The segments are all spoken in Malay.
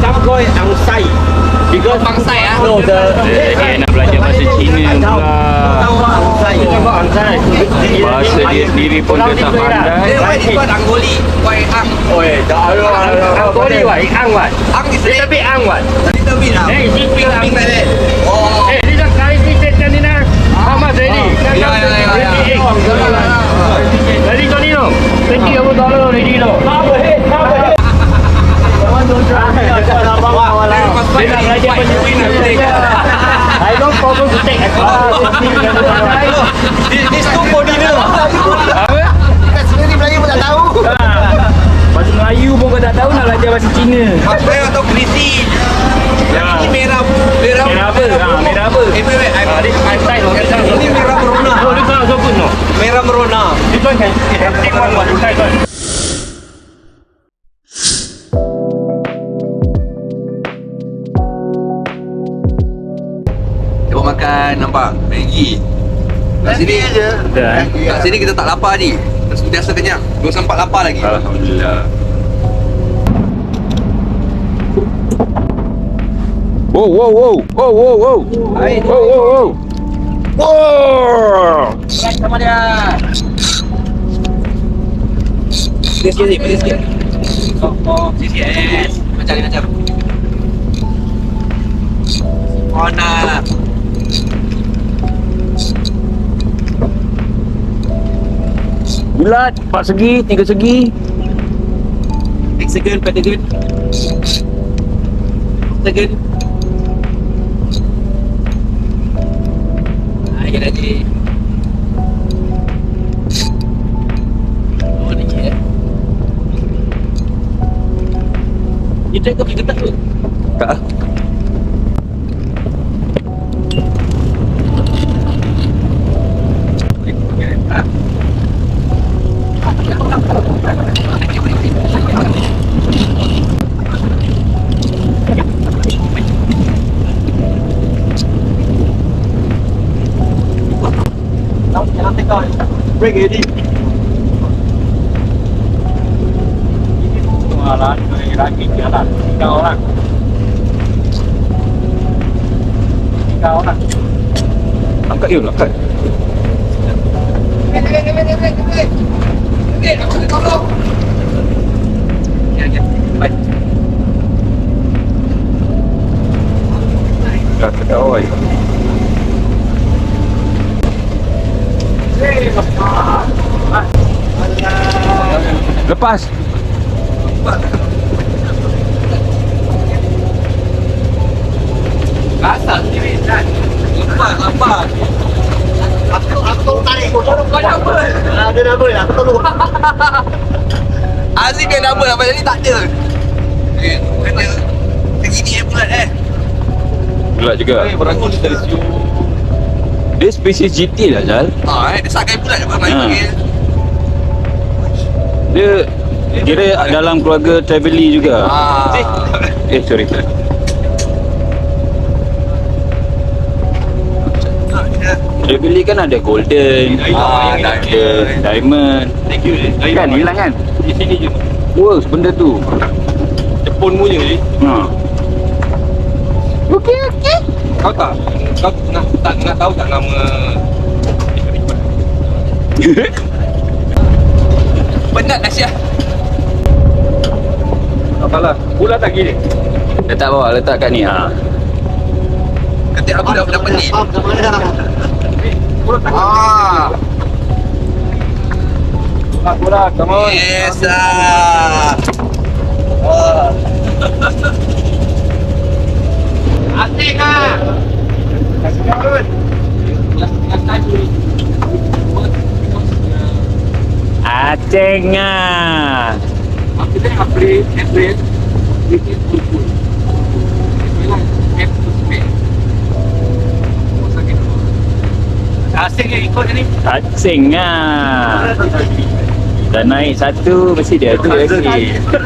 Some call it angsai. Because Bangsai ah. no, Dia nak belajar bahasa Cina pula. angsai. Angsai. Bahasa dia sendiri pun dia tak pandai. Why is called Anggoli? Why Ang? Oh, Anggoli what? Ang what? Ang is Little bit Ang what? little bit ah. Hey, big Pink Ang. like that. Oh. Hey, this one currency station ni nak. How much ready? Ready, Tony no? $20 ready no? Cover head. Dia nak belajar I don't problem to take This two for dinner. Apa? Kat sendiri Melayu pun tak tahu. Bahasa Melayu pun kau tak tahu nak belajar bahasa Cina. Saya tahu krisi. Ini merah. Merah apa? Merah apa? Ini merah merona. Oh, this one also good no? Merah merona. This one can take one more. Try one. Tengok makan nampak Maggi. Kat sini je. Kat sini kita tak lapar ni. Biasa kenyang. Belum sempat lapar lagi. Alhamdulillah. Wow, wow, wow. Wow, wow, wow. Baik. Wow, wow, wow. Wow. Sama dia. Sikit. Oh, sikit. Yes. Macam. Oh, nak. Bulat, 4 segi, 3 segi. Hexagon, pentagon. Hexagon. Ayo lagi. Oh, ni ya. Kita ke pergi ketak tu? Tak. Jangan tekan. Break ready. Jualan lagi jalan 3 orang. 3 orang. Angkat yuk, angkat. Aku nak tolong. Ya. Baik. Dah kedai oi. Lepas. Kasar sendiri kan. Lambat. Aku tarik. Kau double. Ada double aku tolong. Aziz dia double apa jadi tak ada. Kena segini bulat Bulat juga. Berakus dari siu. Dia spesies GT lah, Jal. Dia sakai bulat apa main Ha. panggil. Dia kira dalam keluarga Travely juga. Sorry. Travely kan ada golden, ada diamond. Thank you. Kan hilang kan? Di sini je. Works benda tu. Jepun punya ni. Ha. Okey. Kau tak nak tahu tak nama penat dah Syah. Apalah. Bulat lagi ni. Letak bawah, letak kat ni. Ha. Ketik aku dah pelik. Bulat, come on. Yes. Asik ah. Aceng ah. Kita upgrade bikin full. Asik yang ikut ni. Aceng ah. Dah naik satu, mesti dia tu lagi. Kau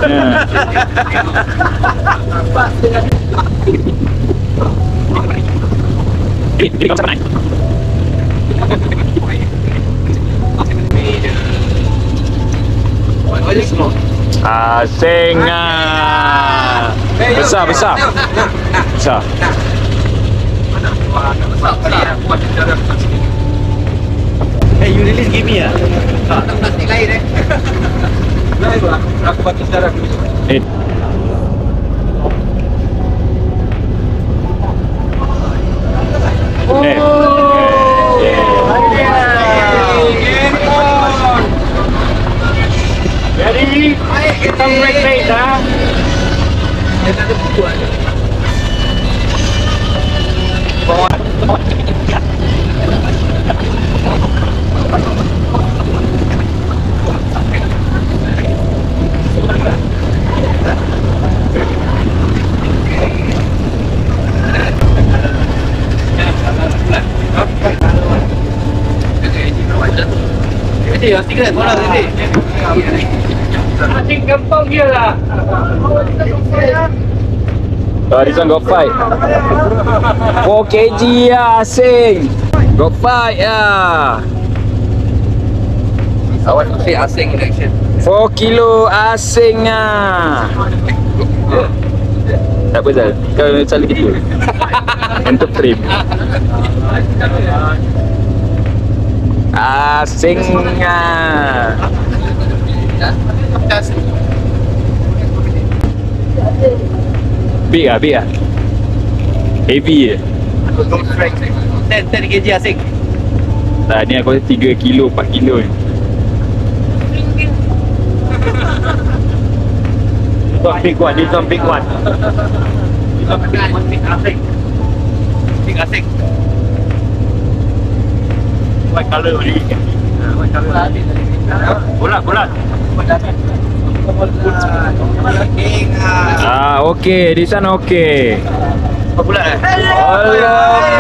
tak naik. Asing ah. Besar, besar. Besar. Hey, you release give me Aku batu sekarang. Eh. Jadi, kita break race ha. Asing gampang dia lah. Oh, this one got fight. 4 kg ya, asing. Got fight ya. Awan tu say asing in action. 4 kilo asing ah. Tak apa Zal, kau macam gitu. Untuk frame. Asing ah. Big ah, big ah. Heavy je. 10 kg asing. Tak, ni aku 3 kilo, 4 kilo ni. This one big one. This one big one. This one big one. Big asing. Big asing. White color only. White color. Bulat. Ah, okay, this one okay. Bulat eh? Alamak.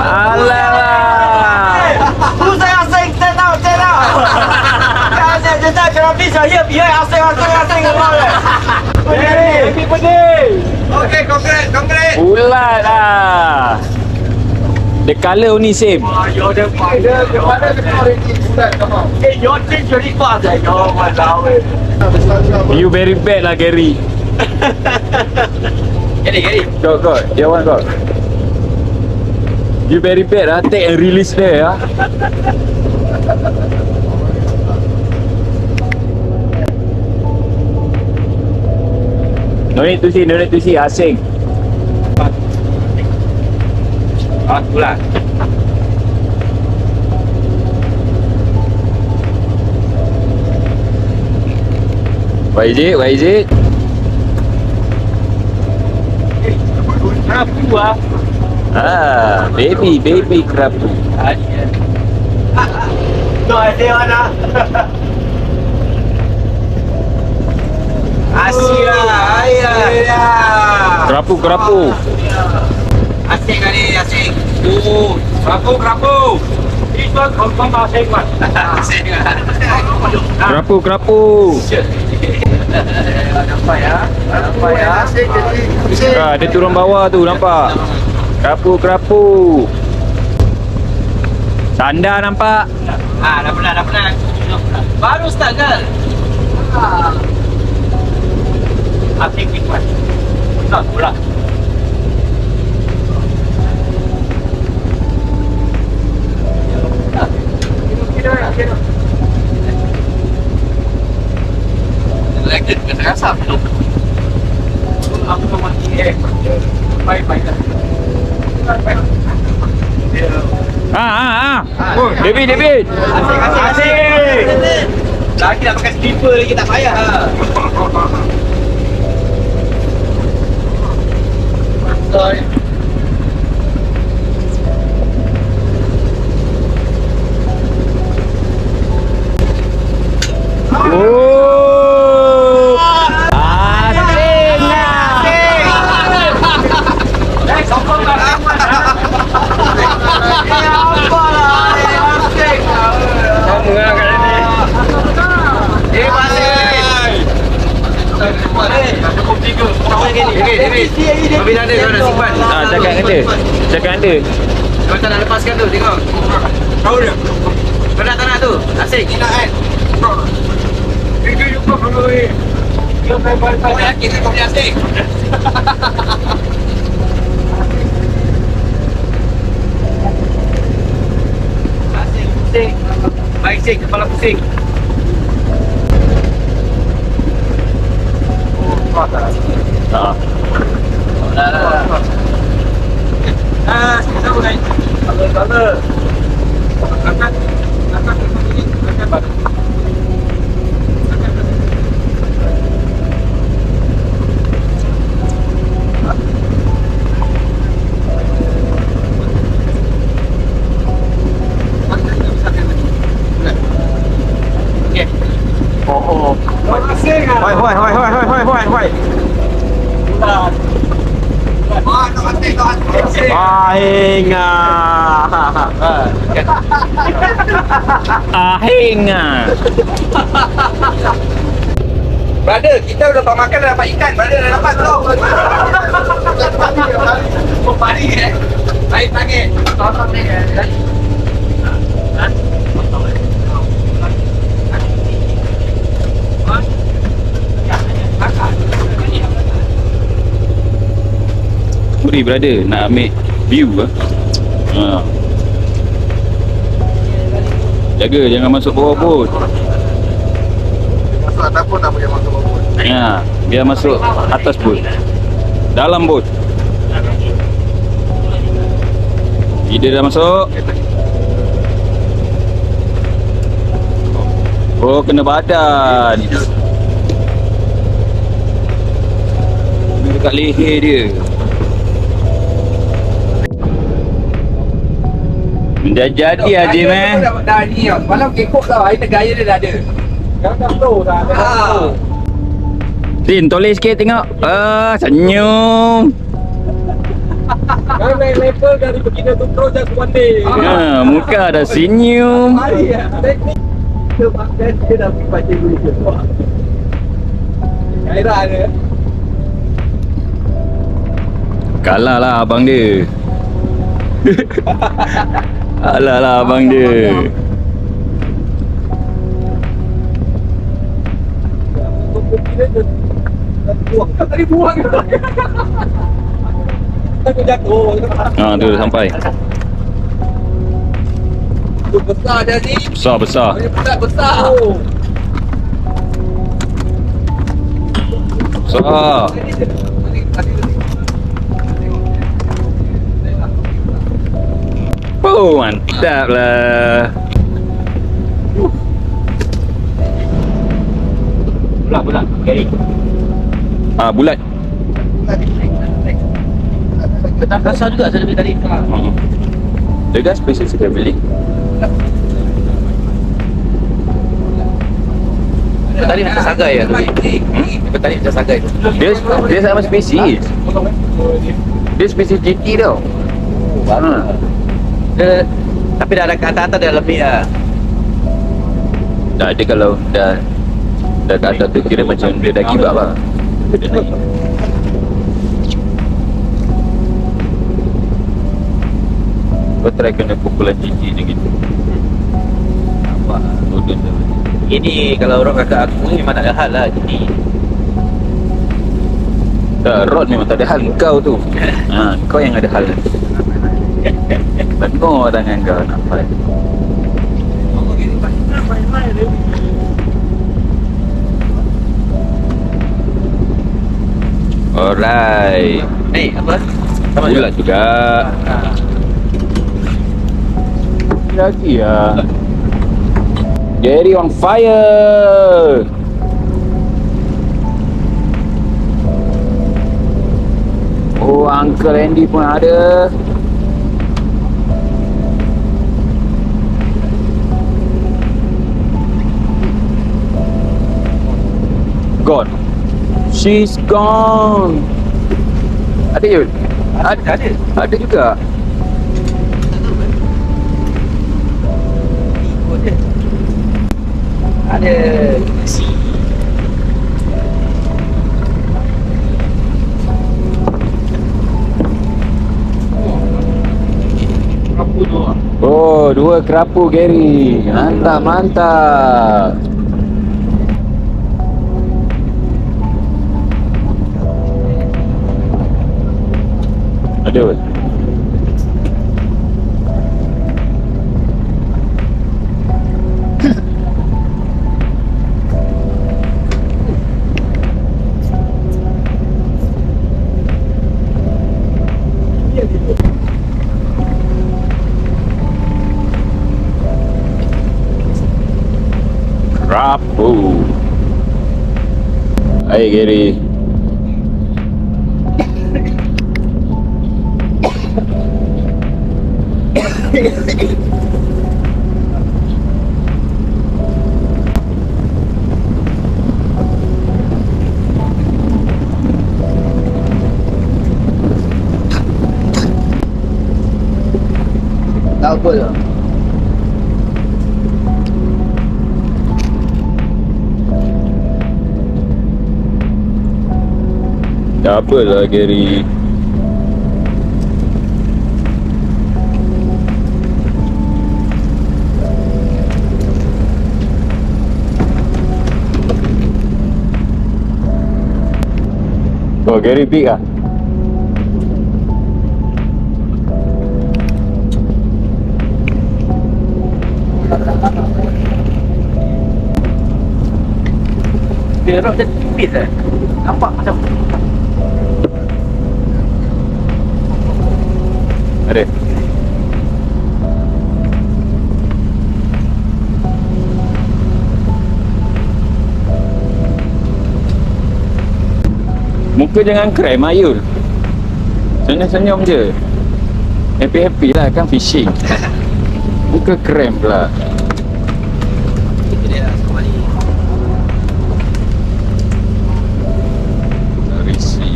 Alamak. 不是要升，升到，现在全部闭上眼，比要升个包嘞。Happy birthday. Okay, congrats. Bulat lah. The colour only same. You're the father. Hey, your change very fast eh. You're walao eh. You very bad lah, Gary. Gary. Got. Dia one got. You very bad lah. Take and release there ah. No need to see. Asing. Bulat. What is it? Kerapu ah. Ah, baby kerapu. No idea mana. Asia. Kerapu. Asing kali, asing. Oh, kerapu. This one confirm asing one. Asing. Kerapu. Nampak ya. Asing jadi. Ah, dia turun bawah tu, nampak? Kerapu. Sandar nampak? Dah pernah. Baru start kan? Asing big one. Bulat. Lagi rasa tu. Aku mau mati Bye lah. David. Asing. Lagi nak pakai slipper lagi tak payah lah. Oh. Asing lah. Sokong lah. Bila ada kau nak simpan. Cakap anda. Kau tak nak lepaskan tu, tengok. Tahu dia. Kau nak tak nak tu? Asik. Tidak kan? Kau yakin kau punya asing? Pusing. Baik sing, kepala pusing. Ha. Kita boleh. Kalau. Angkat. Hoài. Ahing Ahing ah. Brother, kita udah dapat makan, dah dapat ikan. Brother dah dapat belum? Pari Baik pagi. Tolong ni. Sorry brother, nak ambil view ke? Ha. Jaga jangan masuk bawah bot. Masuk atas pun tak boleh masuk bawah. Ya, biar masuk atas bot. Dalam bot. Ida dah masuk. Oh, kena badan. Kena dekat leher dia. Jadi Haji meh. Dah ni tau. Semalam kekok tau. Hari gaya dia dah ada. Dah slow dah. Tin, toleh sikit tengok. Senyum. Kau naik level dari begini tu terus just one day. Ha, muka dah senyum. Hari ya. Teknik. Dia dah pergi baca dulu. Gairah dia. Kalah lah abang dia. Alah lah abang dia. Tadi buang. Aku jatuh. Ha, tu dah sampai. Besar dah ni. Besar. Punya pelat besar. Besar. Oh, mantap lah. Bulat. Gary. Ah, bulat. Betul kasar juga saya lebih tadi. Dekat special travelling. Tadi macam sagai ya tu. Tadi macam sagai tu. Dia sama spesies. Dia spesies GT tau. Tapi dah ada kat atas dah lebih lah. Tak ada kalau dah kat atas tu kira macam dia dah give up lah. Dia naik. Kau try kena pukulan GT macam gitu. Nampak. Turun dah. Ini kalau orang kakak aku ni memang tak ada hal lah jadi. Tak, Rod memang tak ada hal. Kau tu. Ha, kau yang ada hal. Tengok tangan kau nampak. Alright. Hey, apa? Bulat juga. Lagi ya. Gary on fire. Oh, Uncle Andy pun ada. Gone. She's gone. Ada Yud? Ada juga. Ada si. Oh, 2 kerapu Gary. Mantap. Ada. Rapu. Hai Gary. Tak apa lah. Tak apalah Gary. Oh Gary big ah. Dia rock dia tipis nampak macam Ada. Muka jangan krem Ayul. Senyum-senyum je. Happy-happy lah kan fishing. Muka krem pula. Itu dia sama ni. Risi.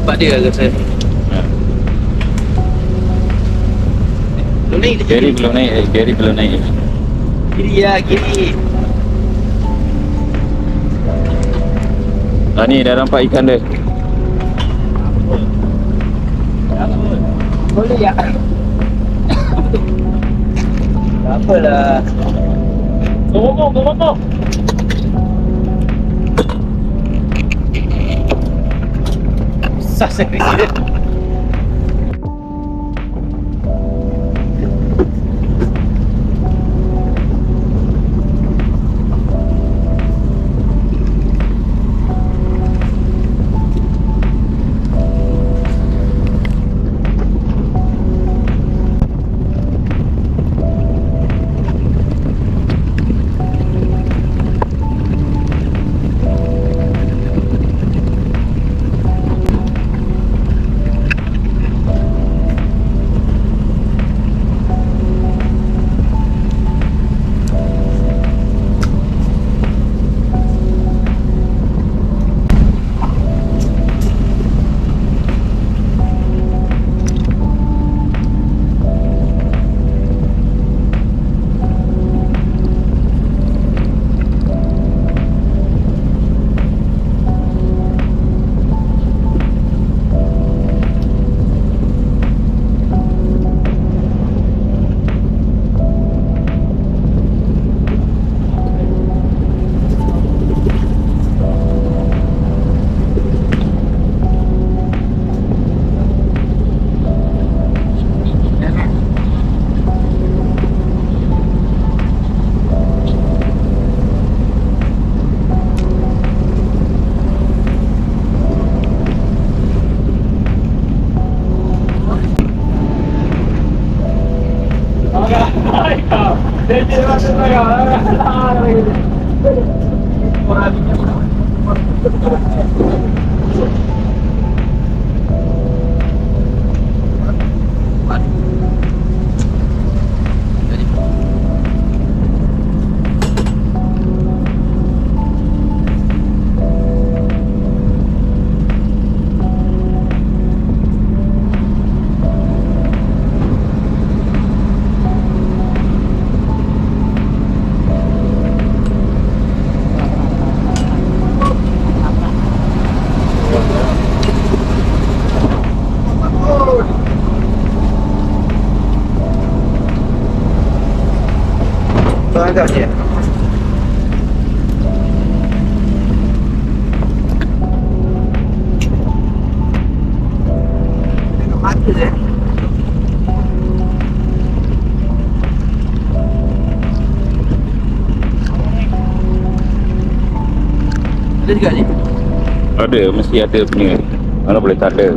Sebab dia rasa. Belum naik dia. Gary belum naik. Gary belum naik. Kiri ya, kiri. Ah ni dah nampak ikan dia. Boleh ya? Tak apalah. Go. Sasa dia. Ada juga ni. Ada, mesti ada punya. Mana boleh tak ada.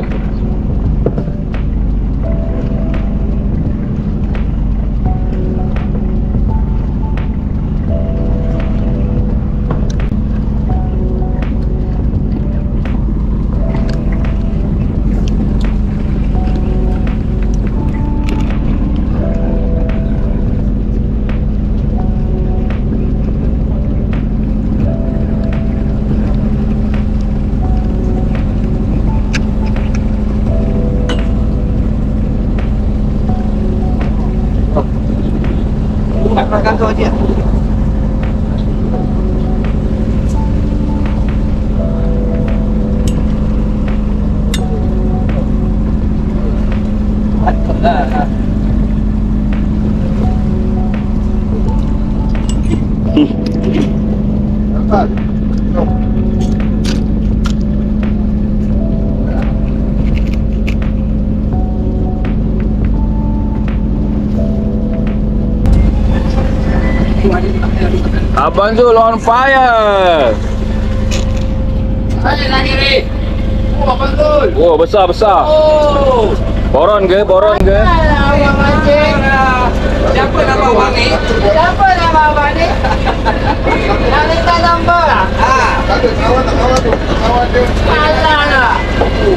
Kat belakang kau je. Abang Zul on fire. Oh, besar. Boron ke? Abang mancing. Siapa nama abang ni? Siapa nama abang ni? Nak minta nombor lah? Alah lah.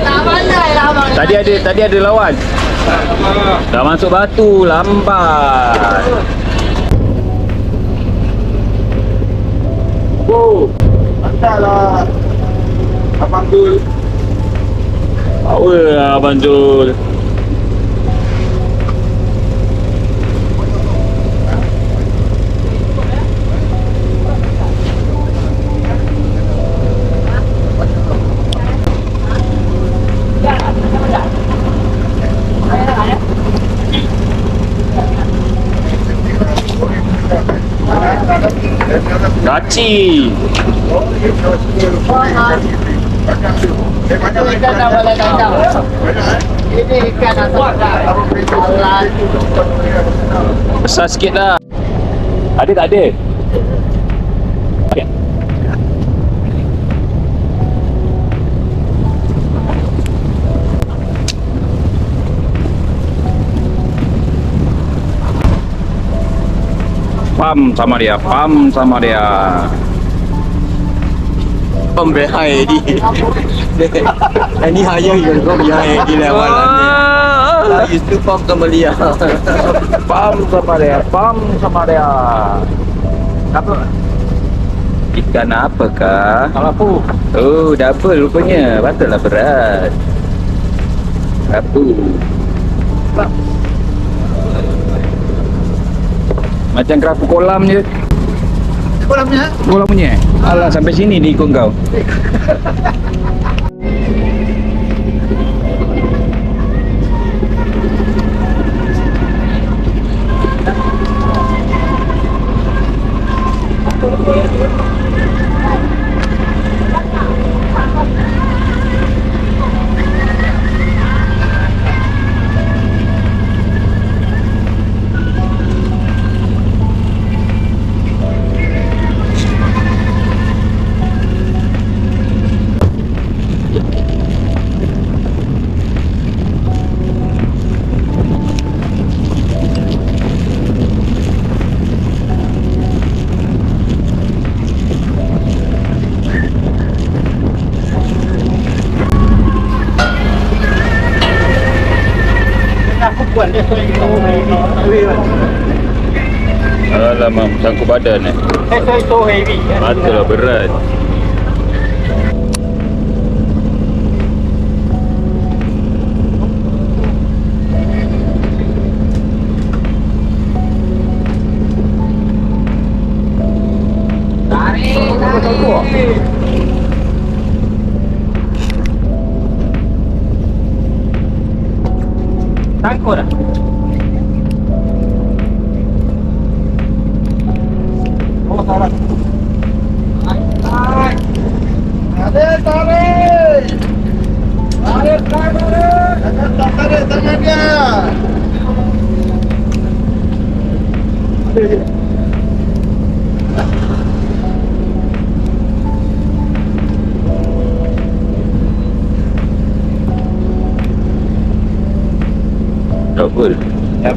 Tak pandai lah abang. Tadi ada lawan. Dah masuk batu, lambat. Oh, mantaplah. Abang Zul. Power lah Abang Zul. Kaci. Ikan dah boleh kacau. Ini ikan asap dah. Alah. Besar sikit lah. Ada tak ada? Okay. Pam sama dia. Pam behai di. Ini haya yang kau behai di level ni. Used to pam kembali ya. Pam sama dia. Apa? Ikan apakah? Kalapu. Oh, double rupanya. Patutlah berat. Apa? Macam kerapu kolam je. Kolamnya? Kolam punya? Alah, sampai sini dia ikut kau. Alamak, sangkut badan eh. So heavy. Patutlah berat. Tangkut dah. Oh, salah. Ada tarik. Tarik tangannya.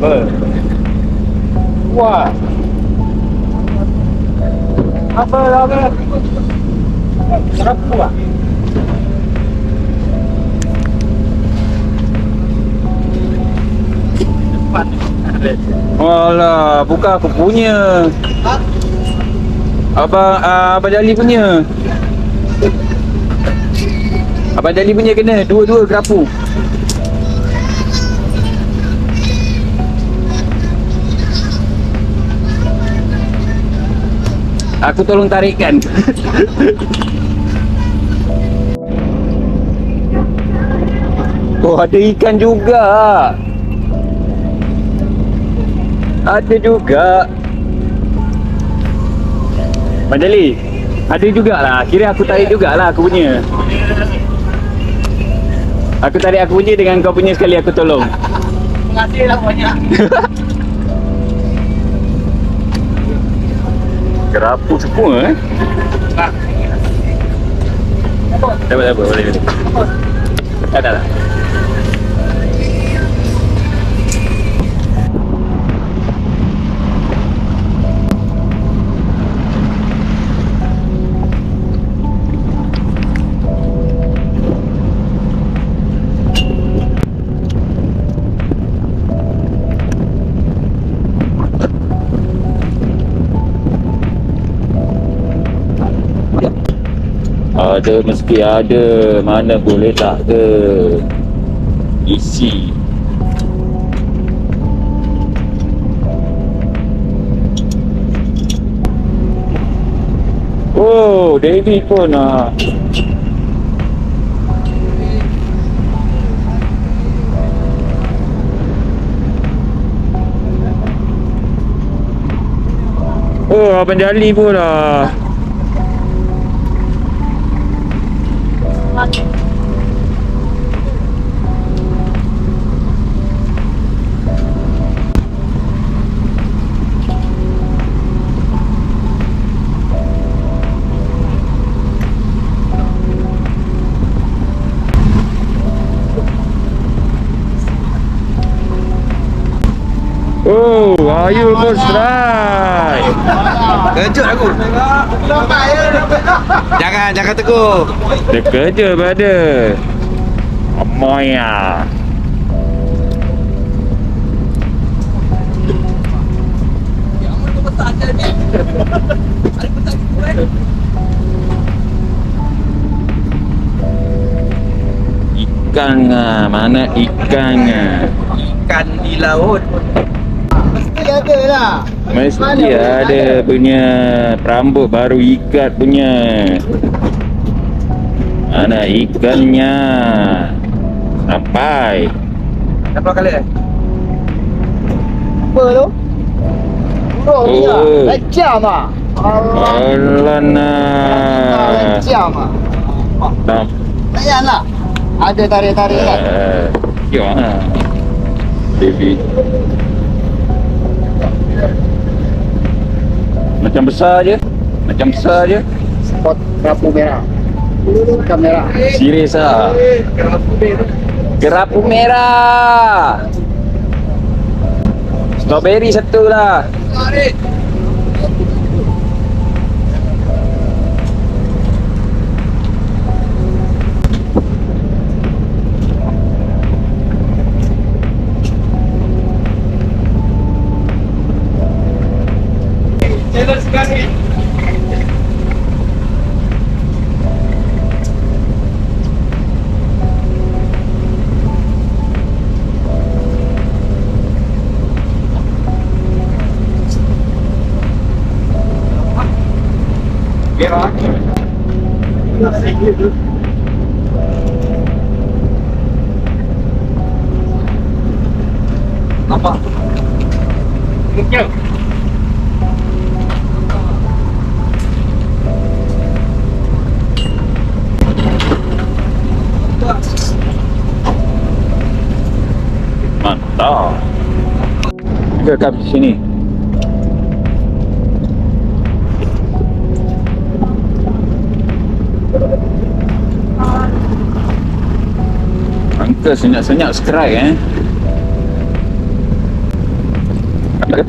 Apa? Wah. Apa? Kenapa lah? Alah, bukan aku punya. Abang Jali punya. Abang Jali punya kena dua-dua kerapu. Aku tolong tarikkan. Oh, ada ikan juga. Ada juga. Madali, ada jugalah. Kira aku tarik jugalah aku punya. Aku tarik aku punya dengan kau punya sekali aku tolong. Terima kasih lah banyak. Kerapu semua Dapat boleh. Tak. Ada, mesti ada. Mana boleh tak ada. Isi. Oh, David pun nak. Oh, Abang Jali pun lah. Oh, Ayul pun strike. Kejut aku. Jangan tegur. Dia kerja pada Amoya. Ikan ah, mana ikan ah? Ikan di laut. Mesti ada lah. Mesti ada punya perambut baru ikat punya. Mana ikannya? Sampai. Berapa kali? Apa tu? Burung ni lah. Oh. Lejam lah. Alana. Lejam lah. Tak. Tak payahlah. Ada tarik-tarik kan. Tengok lah. Baby. Macam besar je. Spot kerapu merah. Ikan merah. Serius lah. Kerapu merah. Strawberry satu lah. Apa? Mungkin. Mantap. Kita kat sini. Angka senyap-senyap strike Ni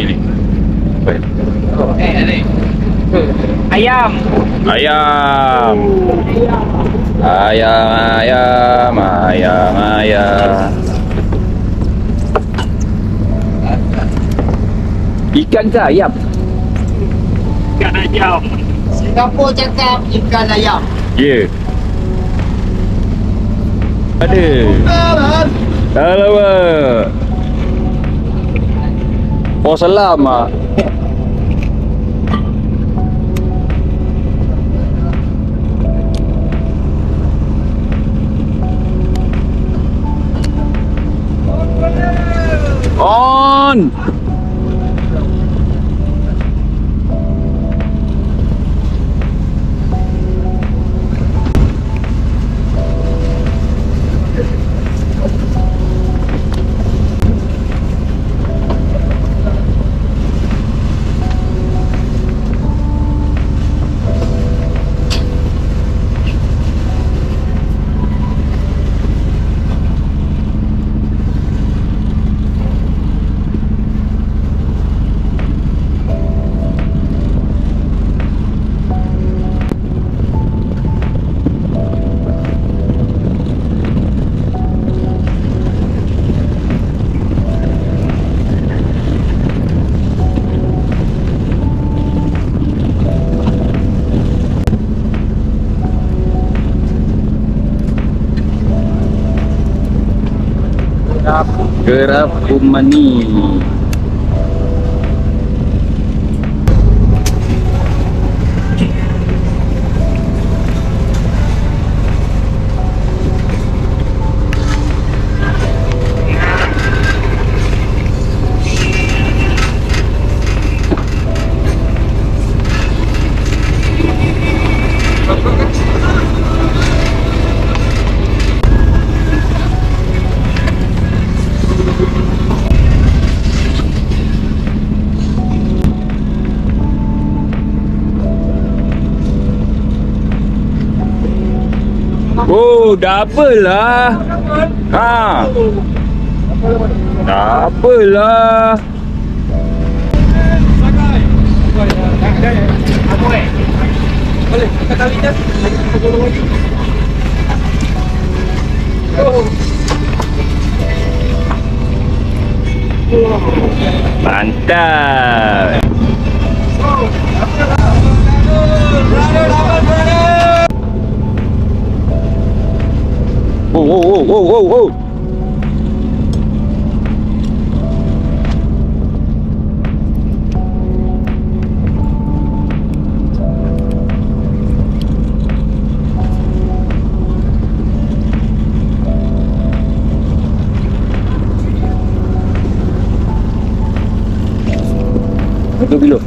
ni. Ayam. Ayam. Ayam, ayam, ayam, ayam. Ikan ke ayam? Ikan ayam. Singapura cakap ikan ayam. Ya. Ada. Alamak. Oh salam ah. On. Kerapu mani. Oh, double lah. Ha. Double lah. Mantap. Oh. Duduk.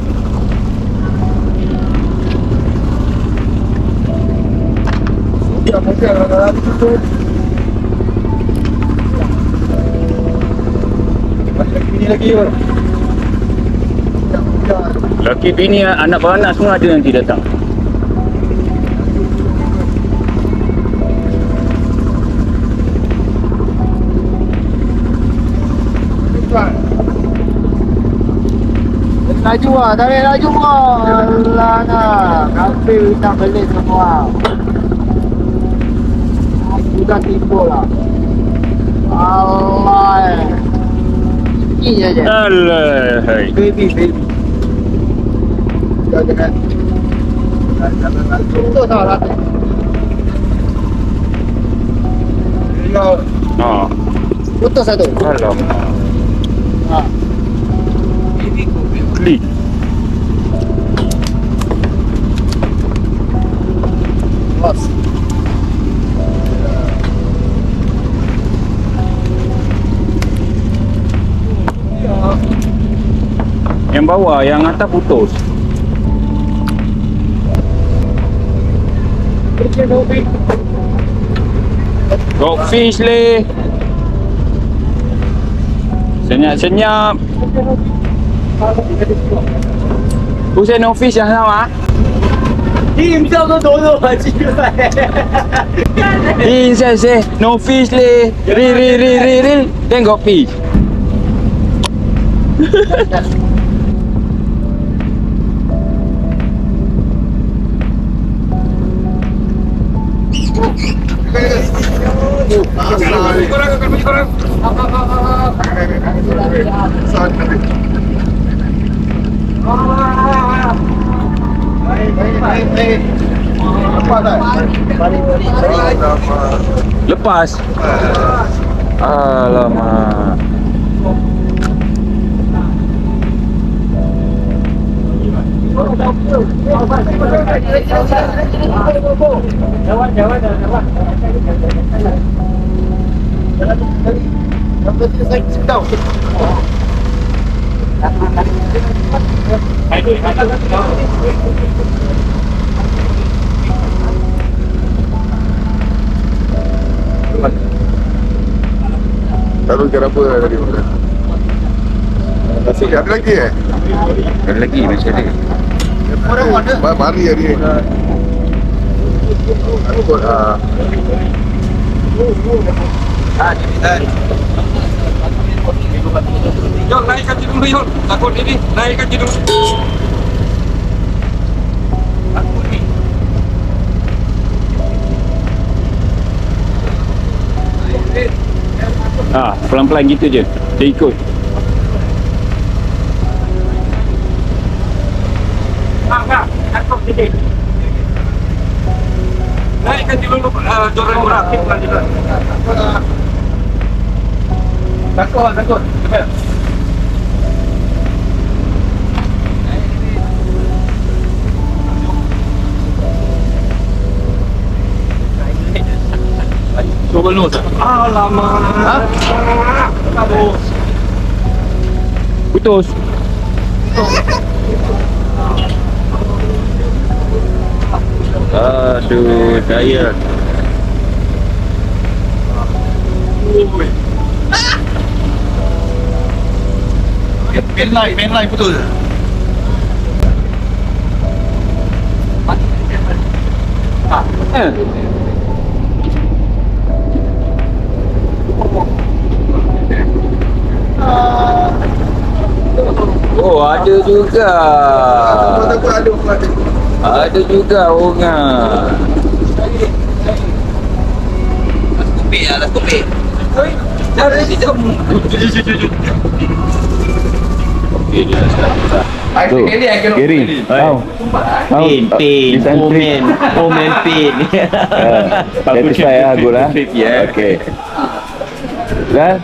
Laki bini anak beranak semua ada nanti datang. Laju lah, tarik laju lah. Alah nak. Kafe nak beli semua. Sudah tipu lah. Allah. Sikit je. Alah. Baby. Jangan. Betul tak lah. Ha. Putus satu. Alamak. Ha. Klik. Bos. Yang bawah, yang atas putus. Rockfish leh. Senyap-senyap. 不是 no fish 啊？ Team sao có tối rồi chị ơi. Din say no fish le. Ri. Tengok fish. Lepas. Alamak. Taruh kenapa tadi? Ada lagi Ada lagi macam ni. Mari hari ni. Ikut Jom naikkan je dulu Yul. Takut ini. Naikkan je dulu. Pelan-pelan gitu je. Dia ikut. Takut sikit. Naikkan je dulu joran murah. Takut. Cepat. Cuba nus. Alamak. Putus. Aduh, saya. main line betul. Oh, ada juga. Ada juga orang. Las kupik. Cara dia jom. Tu, Kiri. Pin. Komen pin. Satisfy lah, good lah. Okay. Dah?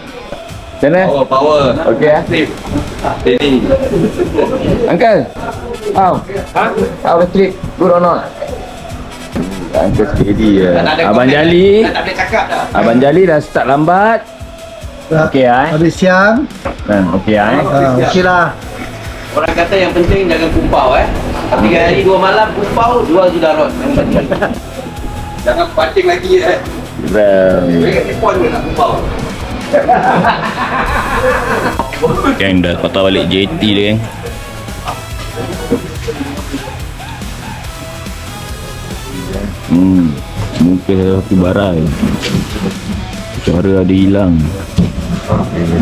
Sana? Power. Okay lah. Steady. Uncle. How? How the trip? Good or not? Uncle steady ya. Abang Jali. Tak boleh cakap dah. Abang Jali dah start lambat. Okey Habis siang. Okey Okey lah. Orang kata yang penting jangan kumpau 3 hari 2 malam kumpau, 2 sudah rot. Jangan pancing lagi Telefon pun nak kumpau. Gang dah patah balik JT dia gang. Muka api barai. Suara ada hilang.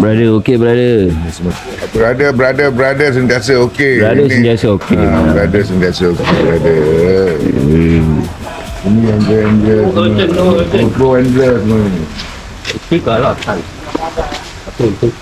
Brother, okay brother. Brother sentiasa okey. Brother sentiasa okey. Brother sentiasa okey, brother. Ini angel GoPro angel semua ni. Tiga lah kan. Betul.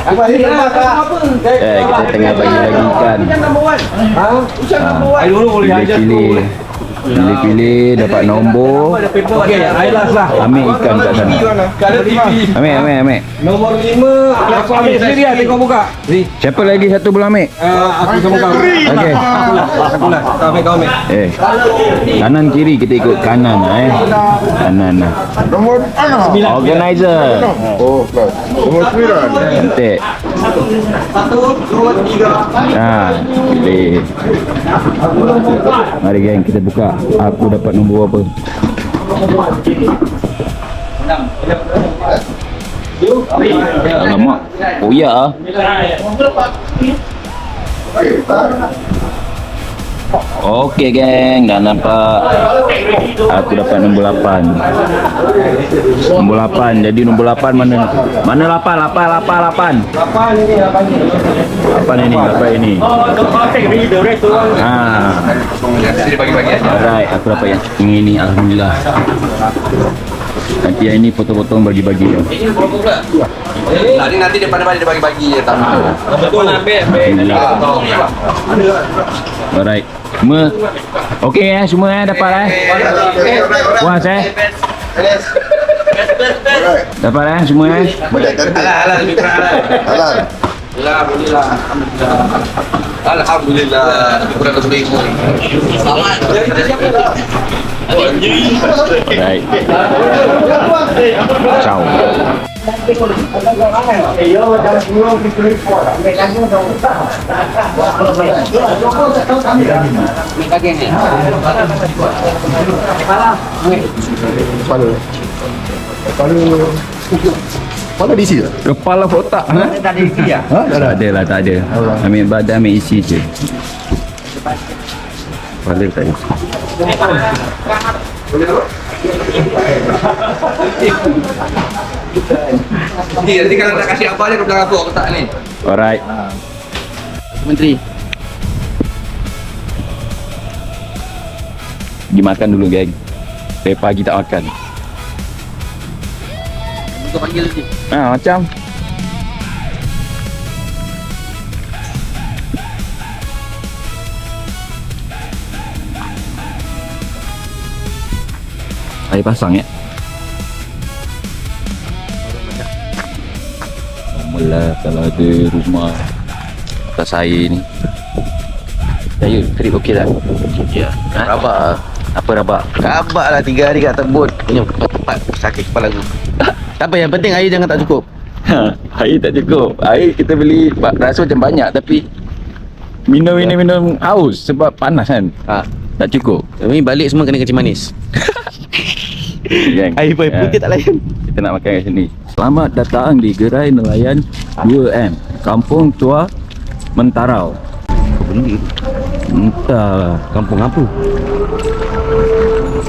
Kita tengah bagi ikan. Air dulu boleh ajar Cili. Pilih-pilih dapat nombor. Okey, Ailas lah. Ambil ikan kat sana. Kalau TV. Ambil. Nombor 5 aku ambil sendiri lah, tengok buka. Siapa lagi satu belum ambil? Aku sama kau. Okey. Aku lah. Kau ambil. Kanan kiri kita ikut kanan Kanan lah. Nombor anak. Organizer. Oh, plus. Nombor 9. Cantik. 1, 2, 3. Pilih. Mari geng kita buka. Aku dapat nombor apa? Alamak. Oh ya. Okey geng, dah nampak. Aku dapat nombor 8. Nombor 8. Jadi nombor 8 mana? Mana 8? 8 ini. Jadi bagi-bagi aja. Alright, aku dapat yang ini, alhamdulillah. Nanti yang ini potong-potong bagi-bagi. Nanti depan-depan dia bagi-bagi je tak. Betul Alhamdulillah. Alright. Semua okey semua dapat puas dapat semua Banyak cantik. Halal lebih kurang halal. Halal. Alhamdulillah. Lebih kurang lebih. Selamat. alright. Ciao. Kepala diisi tak? Kepala otak Tak ada isi ya? Tak ada lah, tak ada. Ambil badan, ambil isi je. Kepala tak isi. Nanti kalau nak kasih apa dia kau bilang aku tak ni. Alright. Menteri. Pergi makan dulu geng. Dari pagi tak makan. Kau panggil nanti. Macam air pasang ya. Mula kalau ada rumah atas air ni. Ya, trip okey tak? Ya. Rabak. Apa rabak? Rabak lah 3 hari kat atas bot. Punya tempat sakit kepala aku. Tak apa, yang penting air jangan tak cukup. Air tak cukup. Air kita beli rasa macam banyak tapi minum haus sebab panas kan. Tak cukup. Tapi balik semua kena kecil manis. Geng. Air putih tak layan. Kita nak makan kat sini. Selamat datang di Gerai Nelayan 2M, Kampung Tua Mentarau. Beli Entah. kampung apa?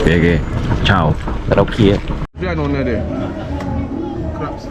Okey. Ciao. Tak ada okey ya. Dia owner dia. Crabs.